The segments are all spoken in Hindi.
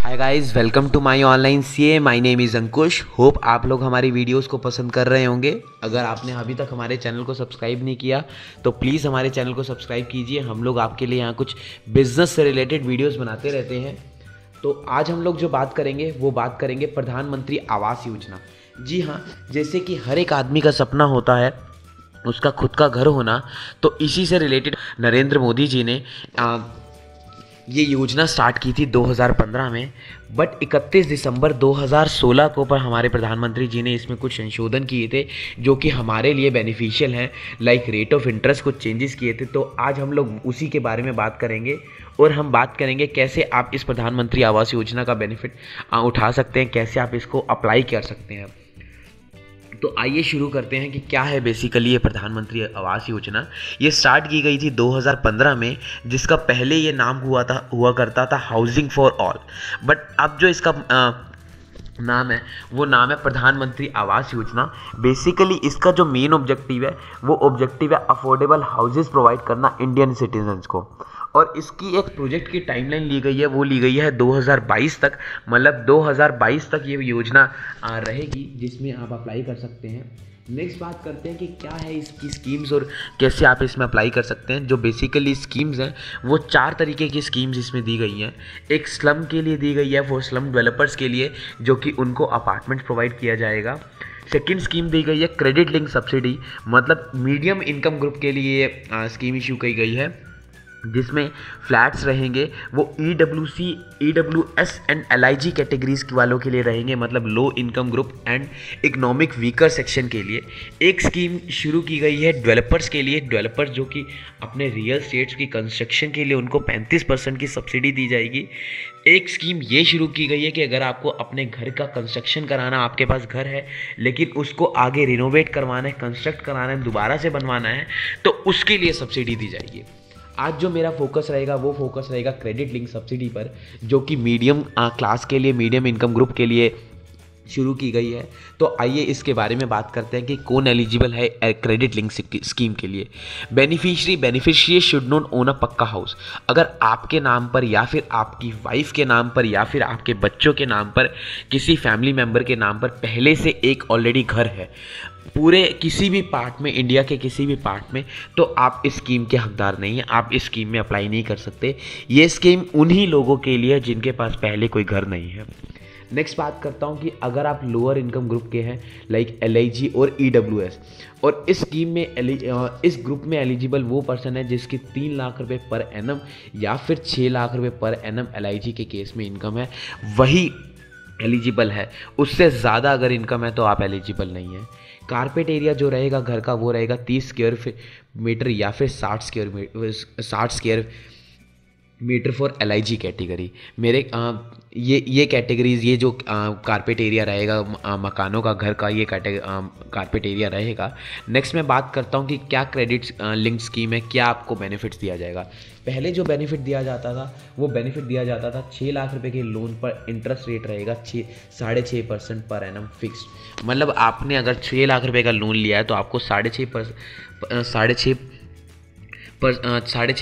Hi guys, welcome to my online CA. My name is Ankush. Hope आप लोग हमारी वीडियोस को पसंद कर रहे होंगे। अगर आपने अभी तक हमारे चैनल को सब्सक्राइब नहीं किया तो प्लीज़ हमारे चैनल को सब्सक्राइब कीजिए। हम लोग आपके लिए यहाँ कुछ बिजनेस से रिलेटेड वीडियोस बनाते रहते हैं। तो आज हम लोग जो बात करेंगे वो बात करेंगे प्रधानमंत्री आवास योजना। जी हाँ, जैसे कि हर एक आदमी का सपना होता है उसका खुद का घर होना, तो इसी से रिलेटेड नरेंद्र मोदी जी ने ये योजना स्टार्ट की थी 2015 में। बट 31 दिसंबर 2016 को पर हमारे प्रधानमंत्री जी ने इसमें कुछ संशोधन किए थे जो कि हमारे लिए बेनिफिशियल हैं। लाइक रेट ऑफ इंटरेस्ट कुछ चेंजेस किए थे। तो आज हम लोग उसी के बारे में बात करेंगे और हम बात करेंगे कैसे आप इस प्रधानमंत्री आवास योजना का बेनिफिट उठा सकते हैं, कैसे आप इसको अप्लाई कर सकते हैं। तो आइए शुरू करते हैं कि क्या है बेसिकली ये प्रधानमंत्री आवास योजना। ये स्टार्ट की गई थी 2015 में, जिसका पहले ये नाम हुआ करता था हाउसिंग फॉर ऑल। बट अब जो इसका नाम है वो नाम है प्रधानमंत्री आवास योजना। बेसिकली इसका जो मेन ऑब्जेक्टिव है वो ऑब्जेक्टिव है अफोर्डेबल हाउसेस प्रोवाइड करना इंडियन सिटीजन्स को। और इसकी एक प्रोजेक्ट की टाइमलाइन ली गई है, वो ली गई है 2022 तक। मतलब 2022 तक ये योजना रहेगी जिसमें आप अप्लाई कर सकते हैं। नेक्स्ट बात करते हैं कि क्या है इसकी स्कीम्स और कैसे आप इसमें अप्लाई कर सकते हैं। जो बेसिकली स्कीम्स हैं वो 4 तरीके की स्कीम्स इसमें दी गई हैं। एक स्लम के लिए दी गई है, वो स्लम डेवलपर्स के लिए जो कि उनको अपार्टमेंट्स प्रोवाइड किया जाएगा। सेकेंड स्कीम दी गई है क्रेडिट लिंक सब्सिडी, मतलब मीडियम इनकम ग्रुप के लिए स्कीम इशू की गई है जिसमें फ्लैट्स रहेंगे वो EWC, EWS and LIG categories वालों के लिए रहेंगे, मतलब low income group and economic weaker section के लिए। एक स्कीम शुरू की गई है डेवलपर्स के लिए, डेवलपर्स जो कि अपने रियल स्टेट्स की कंस्ट्रक्शन के लिए उनको 35% की सब्सिडी दी जाएगी। एक स्कीम ये शुरू की गई है कि अगर आपको अपने घर का कंस्ट्रक्शन कराना, आपके पास घर है लेकिन उसको आगे रिनोवेट करवाना है, कंस्ट्रक्ट कराना है, दोबारा से बनवाना है, तो उसके लिए सब्सिडी दी जाएगी। आज जो मेरा फोकस रहेगा वो फोकस रहेगा क्रेडिट लिंक सब्सिडी पर, जो कि मीडियम क्लास के लिए, मीडियम इनकम ग्रुप के लिए शुरू की गई है। तो आइए इसके बारे में बात करते हैं कि कौन एलिजिबल है क्रेडिट लिंक स्कीम के लिए। Beneficiary should not own a पक्का हाउस। अगर आपके नाम पर या फिर आपकी वाइफ के नाम पर या फिर आपके बच्चों के नाम पर, किसी फैमिली मेम्बर के नाम पर पहले से एक ऑलरेडी घर है पूरे किसी भी पार्ट में, इंडिया के किसी भी पार्ट में, तो आप इस स्कीम के हकदार नहीं हैं, आप इस स्कीम में अप्लाई नहीं कर सकते। ये स्कीम उन्हीं लोगों के लिए जिनके पास पहले कोई घर नहीं है। नेक्स्ट बात करता हूँ कि अगर आप लोअर इनकम ग्रुप के हैं लाइक LIG और EWS, और इस स्कीम में इस ग्रुप में एलिजिबल वो पर्सन है जिसकी 3 लाख रुपए पर एनम या फिर 6 लाख रुपए पर एनम LIG के केस में इनकम है, वही एलिजिबल है। उससे ज़्यादा अगर इनकम है तो आप एलिजिबल नहीं है। कारपेट एरिया जो रहेगा घर का वो रहेगा 30 स्क्वायर मीटर या फिर 60 square metre for LIG category. मेरे ये कैटेगरीज, ये जो कारपेट एरिया रहेगा मकानों का, घर का, ये कारपेट एरिया रहेगा। नेक्स्ट मैं बात करता हूँ कि क्या क्रेडिट लिंक स्कीम है, क्या आपको बेनिफिट्स दिया जाएगा। पहले जो बेनिफिट दिया जाता था वो बेनिफिट दिया जाता था 6 लाख रुपए के लोन पर इंटरेस्ट रेट रहेगा 6.5% पर एनम फिक्स्ड। मतलब आपने अगर 6 लाख रुपए का लोन लिया है तो आपको 6.5%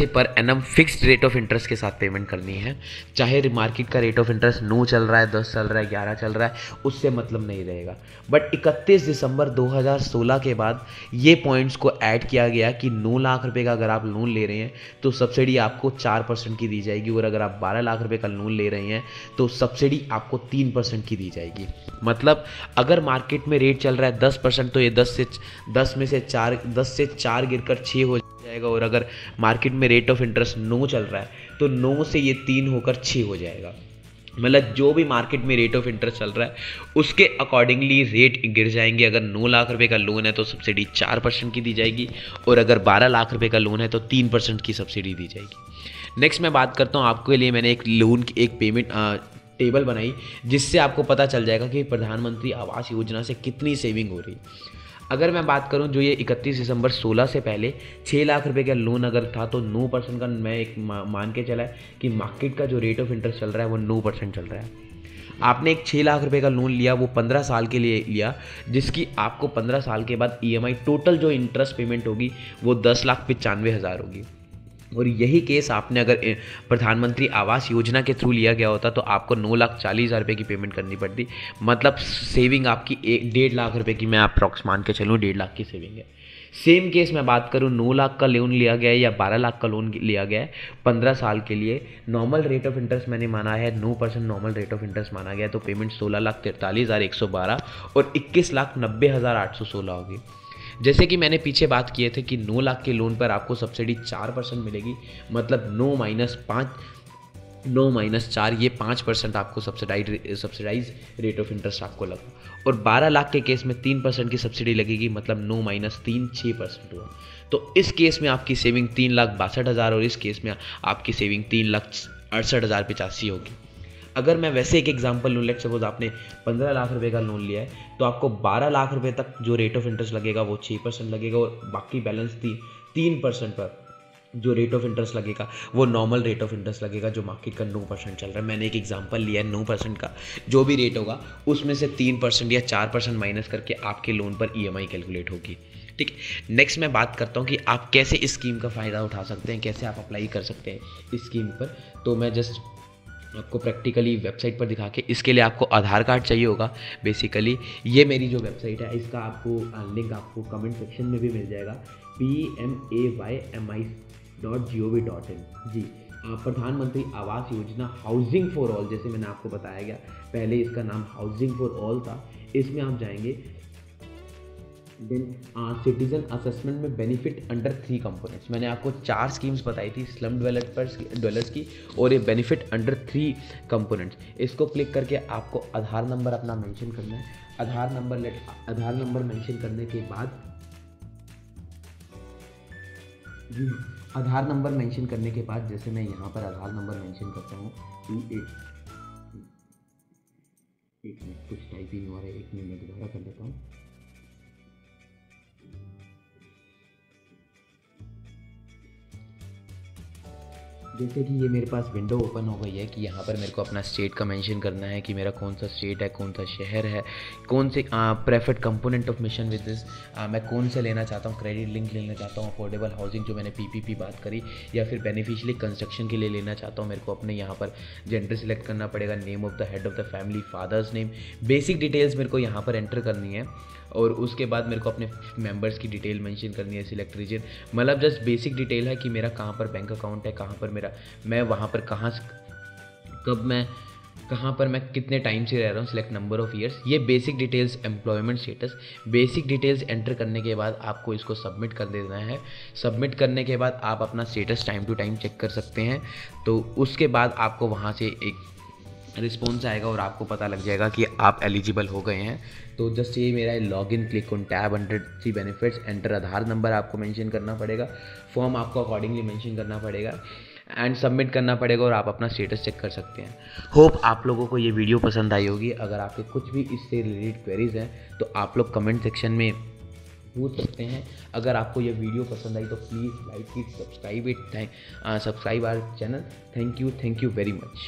per annum fixed rate of interest के साथ पेमेंट करनी है। चाहे मार्केट का रेट ऑफ इंटरेस्ट 9 चल रहा है, 10 चल रहा है, 11 चल रहा है, उससे मतलब नहीं रहेगा। बट 31 दिसंबर 2016 के बाद ये पॉइंट्स को ऐड किया गया कि 9 लाख रुपए का अगर आप लोन ले रहे हैं तो सब्सिडी आपको 4% की दी जाएगी, और अगर आप 12 लाख रुपए का लोन ले रहे हैं तो सब्सिडी आपको 3% की दी जाएगी। मतलब अगर मार्केट में रेट चल रहा है 10%, तो ये 10 में से 4 गिरकर 6 हो जाएगा, और अगर मार्केट में रेट ऑफ इंटरेस्ट 9 चल रहा है तो 9 से ये 3 होकर 6 हो जाएगा। मतलब जो भी मार्केट में रेट ऑफ इंटरेस्ट चल रहा है उसके अकॉर्डिंगली रेट गिर जाएंगे। अगर 9 लाख रुपए का लोन है तो सब्सिडी 4% की दी जाएगी, और अगर 12 लाख रुपए का लोन है तो 3% की सब्सिडी दी जाएगी। नेक्स्ट मैं बात करता हूँ, आपके लिए मैंने एक लोन की एक पेमेंट टेबल बनाई जिससे आपको पता चल जाएगा कि प्रधानमंत्री आवास योजना से कितनी सेविंग हो रही। अगर मैं बात करूं, जो ये 31 दिसंबर 16 से पहले 6 लाख रुपए का लोन अगर था तो 9% का मैं एक मान के चला है कि मार्केट का जो रेट ऑफ इंटरेस्ट चल रहा है वो 9% चल रहा है। आपने एक 6 लाख रुपए का लोन लिया, वो 15 साल के लिए लिया, जिसकी आपको 15 साल के बाद EMI टोटल जो इंटरेस्ट पेमेंट होगी वो 10,95,000 होगी। और यही केस आपने अगर प्रधानमंत्री आवास योजना के थ्रू लिया गया होता तो आपको 9,40,000 रुपये की पेमेंट करनी पड़ती। मतलब सेविंग आपकी 1.5 लाख रुपए की, मैं अप्रॉक्स मान के चलूँ 1.5 लाख की सेविंग है। सेम केस मैं बात करूँ 9 लाख का लोन लिया गया है या 12 लाख का लोन लिया गया है 15 साल के लिए, नॉर्मल रेट ऑफ इंटरेस्ट मैंने माना है 9% नॉर्मल रेट ऑफ इंटरेस्ट माना गया है, तो पेमेंट 16,43,112 और 21,90,816 होगी। जैसे कि मैंने पीछे बात किए थे कि 9 लाख के लोन पर आपको सब्सिडी 4% मिलेगी, मतलब 9 - 4 ये 5% आपको सब्सिडाइज रेट ऑफ इंटरेस्ट आपको लगा। और 12 लाख के केस में 3% की सब्सिडी लगेगी, मतलब 9 - 3 6% हुआ। तो इस केस में आपकी सेविंग 3,62,000 और इस केस में आपकी सेविंग 3,68,085 होगी। अगर मैं वैसे एक एग्जांपल लूँ, लेट सपोज आपने 15 लाख रुपए का लोन लिया है तो आपको 12 लाख रुपए तक जो रेट ऑफ इंटरेस्ट लगेगा वो 6% लगेगा और बाकी बैलेंस 3% पर जो रेट ऑफ इंटरेस्ट लगेगा वो नॉर्मल रेट ऑफ इंटरेस्ट लगेगा जो मार्केट का 9% चल रहा है। मैंने एक एग्जांपल लिया है 9% का, जो भी रेट होगा उसमें से 3% या 4% माइनस करके आपके लोन पर EMI कैलकुलेट होगी। ठीक है, नेक्स्ट मैं बात करता हूँ कि आप कैसे इस स्कीम का फ़ायदा उठा सकते हैं, कैसे आप अप्लाई कर सकते हैं इस स्कीम पर। तो मैं जस्ट आपको प्रैक्टिकली वेबसाइट पर दिखा के, इसके लिए आपको आधार कार्ड चाहिए होगा। बेसिकली ये मेरी जो वेबसाइट है इसका आपको लिंक आपको कमेंट सेक्शन में भी मिल जाएगा, PMAYMI.gov.in। जी, प्रधानमंत्री Awas Yojana housing for all, जैसे मैंने आपको बताया गया पहले इसका नाम हाउसिंग फॉर ऑल था। इसमें आप जाएंगे, देन सिटीजन असेसमेंट में बेनिफिट अंडर 3 कंपोनेंट्स, मैंने आपको 4 स्कीम्स बताई थी स्लम डेवलपर्स की, और ये बेनिफिट अंडर 3 कंपोनेंट्स। इसको क्लिक करके आपको आधार नंबर अपना मेंशन करना है। आधार नंबर मेंशन करने के बाद आधार नंबर मेंशन करने के बाद जैसे मैं यहाँ पर आधार नंबर मेंशन करता हूँ 1 मिनट, कुछ टाइपिंग हो रहा है, 1 मिनट दोबारा कर लेता हूँ। जैसे कि ये मेरे पास विंडो ओपन हो गई है कि यहाँ पर मेरे को अपना स्टेट का मेंशन करना है कि मेरा कौन सा स्टेट है, कौन सा शहर है, कौन से preferred component of mission with this, मैं कौन से लेना चाहता हूँ, क्रेडिट लिंक लेना चाहता हूँ, अफोर्डेबल हाउसिंग जो मैंने PPP बात करी, या फिर बेनिफिशियरी कंस्ट्रक्शन के लिए लेना चाहता हूँ। मेरे को अपने यहाँ पर जेंडर सिलेक्ट करना पड़ेगा, name of the head of the family, father's name, basic details मेरे को यहाँ पर एंटर करनी है। और उसके बाद मेरे को अपने मेंबर्स की डिटेल मेंशन करनी है, सिलेक्ट रीजन, मतलब जस्ट बेसिक डिटेल है कि मेरा कहाँ पर बैंक अकाउंट है, कहाँ पर मैं वहाँ पर कहाँ पर मैं कितने टाइम से रह रहा हूँ, सिलेक्ट नंबर ऑफ ईयर्स, ये basic details, employment status, basic details enter करने के बाद आपको इसको सबमिट कर देना है। सबमिट करने के बाद आप अपना status time to time check कर सकते हैं। तो उसके बाद आपको वहाँ से एक रिस्पॉन्स आएगा और आपको पता लग जाएगा कि आप एलिजिबल हो गए हैं। तो जस्ट ये मेरा login, click on tab under 3 benefits, enter Aadhaar number आपको मेंशन करना पड़ेगा, फॉर्म आपको अकॉर्डिंगली मेंशन करना पड़ेगा एंड सबमिट करना पड़ेगा और आप अपना स्टेटस चेक कर सकते हैं। होप आप लोगों को ये वीडियो पसंद आई होगी। अगर आपके कुछ भी इससे रिलेटेड क्वेरीज हैं तो आप लोग कमेंट सेक्शन में पूछ सकते हैं। अगर आपको ये वीडियो पसंद आई तो please like it, subscribe our channel. Thank you very much.